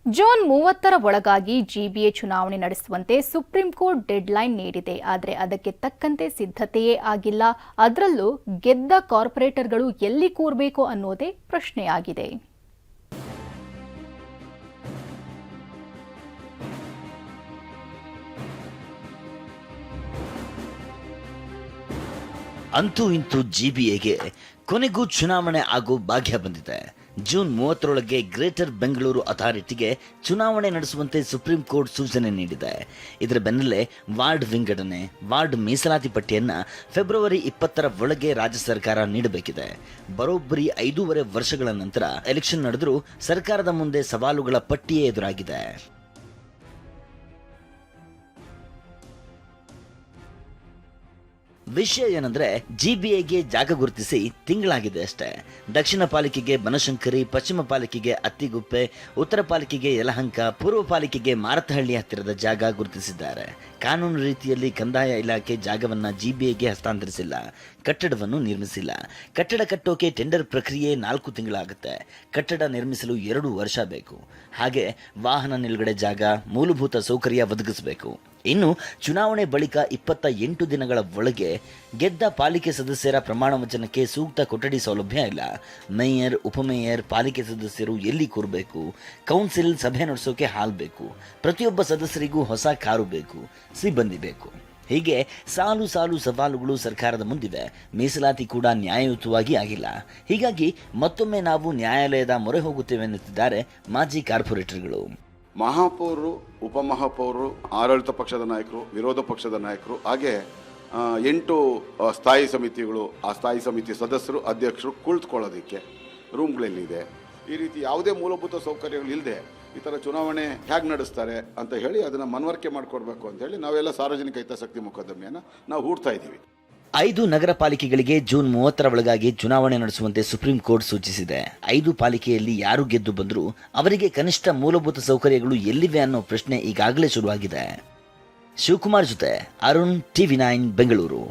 June 30ರ ಒಳಗಾಗಿ GBA ಚುನಾವಣೆ ನಡೆಸುವಂತೆ ಸುಪ್ರೀಂ ಕೋರ್ಟ್ ಡೆಡ್ಲೈನ್ ನೀಡಿದೆ. ಆದರೆ ಅದಕ್ಕೆ ತಕ್ಕಂತೆ ಸಿದ್ಧತೆಯೇ ಆಗಿಲ್ಲ. ಅದರಲ್ಲೂ ಗೆದ್ದ ಕಾರ್ಪೊರೇಟರ್ಗಳು ಎಲ್ಲಿ ಕೂರಬೇಕು ಅನ್ನೋದೇ ಪ್ರಶ್ನೆಯಾಗಿದೆ. ಅಂತೂ ಇಂತೂ ಜಿಬಿಎಗೆ ಕೊನೆಗೂ ಚುನಾವಣೆ ಆಗೋ ಭಾಗ್ಯ ಬಂದಿದೆ. ಜೂನ್ 30ರೊಳಗೆ ಗ್ರೇಟರ್ ಬೆಂಗಳೂರು ಅಥಾರಿಟಿಗೆ ಚುನಾವಣೆ ನಡೆಸುವಂತೆ ಸುಪ್ರೀಂ ಕೋರ್ಟ್ ಸೂಚನೆ ನೀಡಿದೆ. ಇದರ ಬೆನ್ನಲ್ಲೇ ವಾರ್ಡ್ ವಿಂಗಡಣೆ, ವಾರ್ಡ್ ಮೀಸಲಾತಿ ಪಟ್ಟಿಯನ್ನ ಫೆಬ್ರವರಿ 20ರ ಒಳಗೆ ರಾಜ್ಯ ಸರ್ಕಾರ ನೀಡಬೇಕಿದೆ. ಬರೋಬ್ಬರಿ 5.5 ವರ್ಷಗಳ ನಂತರ ಎಲೆಕ್ಷನ್ ನಡೆದರೂ ಸರ್ಕಾರದ ಮುಂದೆ ಸವಾಲುಗಳ ಪಟ್ಟಿಯೇ ಎದುರಾಗಿದೆ. ವಿಷಯ ಏನಂದ್ರೆ ಜಿಬಿಎಗೆ ಜಾಗ ಗುರುತಿಸಿ ತಿಂಗಳಾಗಿದೆ ಅಷ್ಟೇ. ದಕ್ಷಿಣ ಪಾಲಿಕೆಗೆ ಬನಶಂಕರಿ, ಪಶ್ಚಿಮ ಪಾಲಿಕೆಗೆ ಅತ್ತಿಗುಪ್ಪೆ, ಉತ್ತರ ಪಾಲಿಕೆಗೆ ಯಲಹಂಕ, ಪೂರ್ವ ಪಾಲಿಕೆಗೆ ಮಾರತಹಳ್ಳಿ ಹತ್ತಿರದ ಜಾಗ ಗುರುತಿಸಿದ್ದಾರೆ. ಕಾನೂನು ರೀತಿಯಲ್ಲಿ ಕಂದಾಯ ಇಲಾಖೆ ಜಾಗವನ್ನ ಜಿಬಿಎಗೆ ಹಸ್ತಾಂತರಿಸಿಲ್ಲ, ಕಟ್ಟಡವನ್ನು ನಿರ್ಮಿಸಿಲ್ಲ. ಕಟ್ಟಡ ಕಟ್ಟೋಕೆ ಟೆಂಡರ್ ಪ್ರಕ್ರಿಯೆ 4 ತಿಂಗಳಾಗುತ್ತೆ. ಕಟ್ಟಡ ನಿರ್ಮಿಸಲು 2 ವರ್ಷ ಬೇಕು. ಹಾಗೆ ವಾಹನ ನಿಲುಗಡೆ ಜಾಗ, ಮೂಲಭೂತ ಸೌಕರ್ಯ ಒದಗಿಸಬೇಕು. ಇನ್ನು ಚುನಾವಣೆ ಬಳಿಕ 28 ದಿನಗಳ ಒಳಗೆ ಗೆದ್ದ ಪಾಲಿಕೆ ಸದಸ್ಯರ ಪ್ರಮಾಣ ವಚನಕ್ಕೆ ಸೂಕ್ತ ಕೊಠಡಿ ಸೌಲಭ್ಯ ಇಲ್ಲ. ಮೇಯರ್, ಉಪಮೇಯರ್, ಪಾಲಿಕೆ ಸದಸ್ಯರು ಎಲ್ಲಿ ಕೂರಬೇಕು, ಕೌನ್ಸಿಲ್ ಸಭೆ ನಡೆಸೋಕೆ ಹಾಲ್ ಬೇಕು, ಪ್ರತಿಯೊಬ್ಬ ಸದಸ್ಯರಿಗೂ ಹೊಸ ಕಾರು ಬೇಕು, ಸಿಬ್ಬಂದಿ ಬೇಕು. ಹೀಗೆ ಸಾಲು ಸಾಲು ಸವಾಲುಗಳು ಸರ್ಕಾರದ ಮುಂದಿವೆ. ಮೀಸಲಾತಿ ಕೂಡ ನ್ಯಾಯಯುತವಾಗಿ ಆಗಿಲ್ಲ. ಹೀಗಾಗಿ ಮತ್ತೊಮ್ಮೆ ನಾವು ನ್ಯಾಯಾಲಯದ ಮೊರೆ ಹೋಗುತ್ತೇವೆ ಎನ್ನುತ್ತಿದ್ದಾರೆ ಮಾಜಿ ಕಾರ್ಪೊರೇಟರ್ಗಳು. ಮಹಾಪೌರರು, ಉಪಮಹಾಪೌರರು, ಆಡಳಿತ ಪಕ್ಷದ ನಾಯಕರು, ವಿರೋಧ ಪಕ್ಷದ ನಾಯಕರು, ಹಾಗೆ 8 ಸ್ಥಾಯಿ ಸಮಿತಿಗಳು, ಆ ಸ್ಥಾಯಿ ಸಮಿತಿ ಸದಸ್ಯರು, ಅಧ್ಯಕ್ಷರು ಕುಳಿತುಕೊಳ್ಳೋದಕ್ಕೆ ರೂಮ್ಗಳೇನಿದೆ. ಈ ರೀತಿ ಯಾವುದೇ ಮೂಲಭೂತ ಸೌಕರ್ಯಗಳು ಇಲ್ಲದೆ ಈ ಥರ ಚುನಾವಣೆ ಹೇಗೆ ನಡೆಸ್ತಾರೆ ಅಂತ ಹೇಳಿ ಅದನ್ನು ಮನವರಿಕೆ ಮಾಡಿಕೊಡ್ಬೇಕು ಅಂತ ಹೇಳಿ ನಾವೆಲ್ಲ ಸಾರ್ವಜನಿಕ ಹಿತಾಸಕ್ತಿ ಮೊಕದ್ದಮೆಯನ್ನು ನಾವು ಹೂಡ್ತಾ ಇದ್ದೀವಿ. 5 ನಗರ ಪಾಲಿಕೆಗಳಿಗೆ ಜೂನ್ 30ರ ಒಳಗಾಗಿ ಚುನಾವಣೆ ನಡೆಸುವಂತೆ ಸುಪ್ರೀಂ ಕೋರ್ಟ್ ಸೂಚಿಸಿದೆ. 5 ಪಾಲಿಕೆಯಲ್ಲಿ ಯಾರು ಗೆದ್ದು ಬಂದರೂ ಅವರಿಗೆ ಕನಿಷ್ಠ ಮೂಲಭೂತ ಸೌಕರ್ಯಗಳು ಎಲ್ಲಿವೆ ಅನ್ನೋ ಪ್ರಶ್ನೆ ಈಗಾಗಲೇ ಶುರುವಾಗಿದೆ. ಶಿವಕುಮಾರ್ ಜೊತೆ ಅರುಣ್, TV9 ಬೆಂಗಳೂರು.